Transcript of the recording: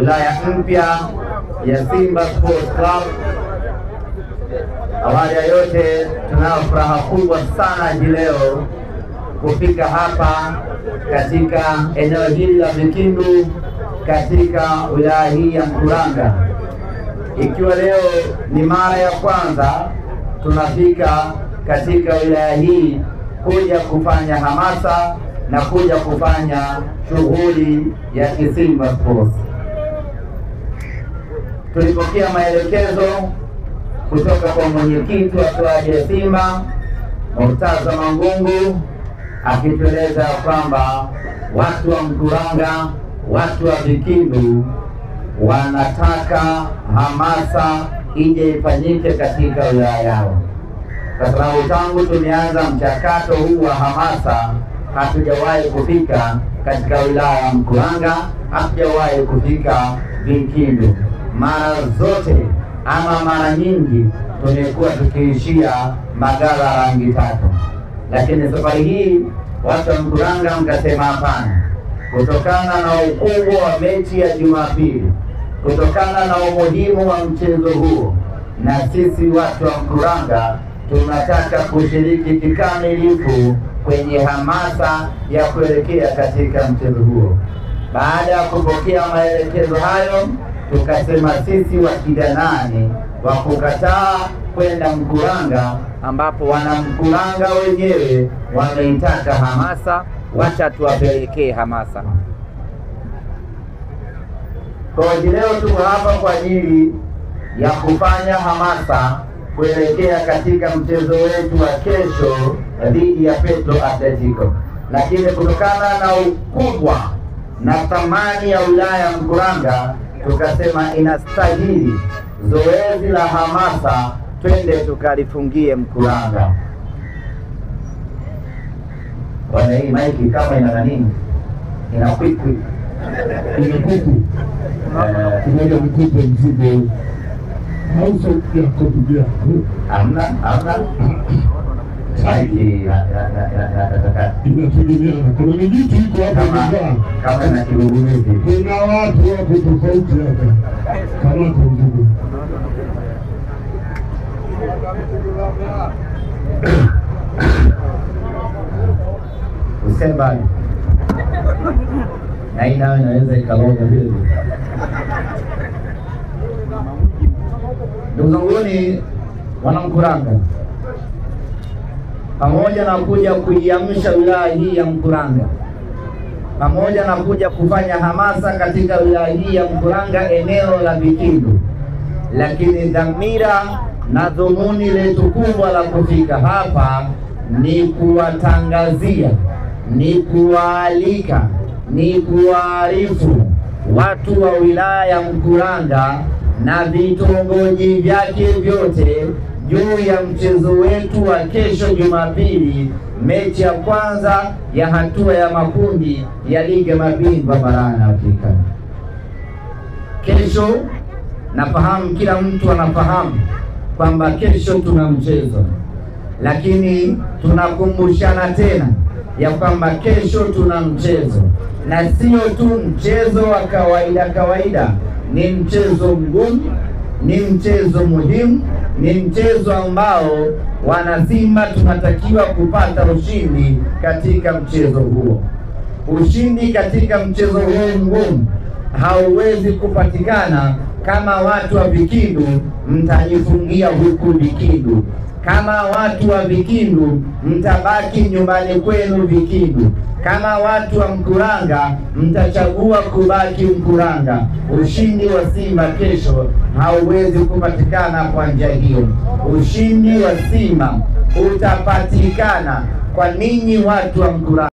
wilaya mpya ya Simba Sports Club. Awali ya yote, tunayo furaha kubwa sana hii leo kufika hapa katika eneo hili la Vikindu katika wilaya hii ya Mkuranga. Ikiwa leo ni mara ya kwanza tunafika katika wilaya hii kuja kufanya hamasa na kuja kufanya shughuli ya Simba Sports. Tulipokea maelekezo kutoka kwa mwenyekiti wa klabu ya Simba Murtaza Mangungu akitueleza kwamba watu wa Mkuranga, watu wa Vikindu wanataka hamasa ije ifanyike katika wilaya yao, kwa sababu tangu tumeanza mchakato huu wa hamasa hatujawahi kufika katika wilaya ya Mkuranga, hatujawahi kufika Vikindu. Mara zote ama mara nyingi tumekuwa tukiishia Magala Rangi Tatu, lakini safari hii watu wa Mkuranga mkasema hapana, kutokana na ukubwa wa mechi ya Jumapili, kutokana na umuhimu wa mchezo huo, na sisi watu wa Mkuranga tunataka kushiriki kikamilifu kwenye hamasa ya kuelekea katika mchezo huo. Baada ya kupokea maelekezo hayo, tukasema sisi wakija nani wa kukataa kwenda Mkuranga, ambapo wana Mkuranga wenyewe wameitaka hamasa, wacha tuwapelekee hamasa. Kwa leo tuko hapa kwa ajili ya kufanya hamasa kuelekea katika mchezo wetu wa kesho dhidi ya Petro Atletico. Lakini kutokana na ukubwa na thamani ya wilaya ya Mkuranga, tukasema inastahili zoezi la hamasa twende tukalifungie Mkuranga. Wana hii maiki kama ina nini? Ina kwikwi. Imekuku. Tunaja mkupe mzigo. Hauso ya kutubia. Amna. Maiki inategemea na kuna mijitu iko hapa nyumbani. Kama na kigugumizi. Kuna watu hapo tofauti hapa. Kama mzigo. Usema na inaweza ikaloga vile. Ndugu zanguni wana Mkuranga, pamoja na kuja kuiamsha wilaya hii ya Mkuranga, pamoja na kuja kufanya hamasa katika wilaya hii ya Mkuranga eneo la Vikindu, lakini dhamira na dhumuni letu kubwa la kufika hapa ni kuwatangazia, ni kuwaalika, ni kuwaarifu watu wa wilaya ya Mkuranga na vitongoji vyake vyote juu ya mchezo wetu wa kesho Jumapili, mechi ya kwanza ya hatua ya makundi ya ligi ya mabingwa barani Afrika. Kesho nafahamu kila mtu anafahamu kwamba kesho tuna mchezo, lakini tunakumbushana tena ya kwamba kesho tuna mchezo, na sio tu mchezo wa kawaida, ni mchezo mgumu, ni mchezo muhimu, ni mchezo ambao wana Simba tunatakiwa kupata ushindi katika mchezo huo. Ushindi katika mchezo huo mgumu hauwezi kupatikana kama watu wa Vikindu mtajifungia huku Vikindu, kama watu wa Vikindu mtabaki nyumbani kwenu Vikindu, kama watu wa Mkuranga mtachagua kubaki Mkuranga. Ushindi wa Simba kesho hauwezi kupatikana kwa njia hiyo. Ushindi wa Simba utapatikana kwa ninyi watu wa Mkuranga.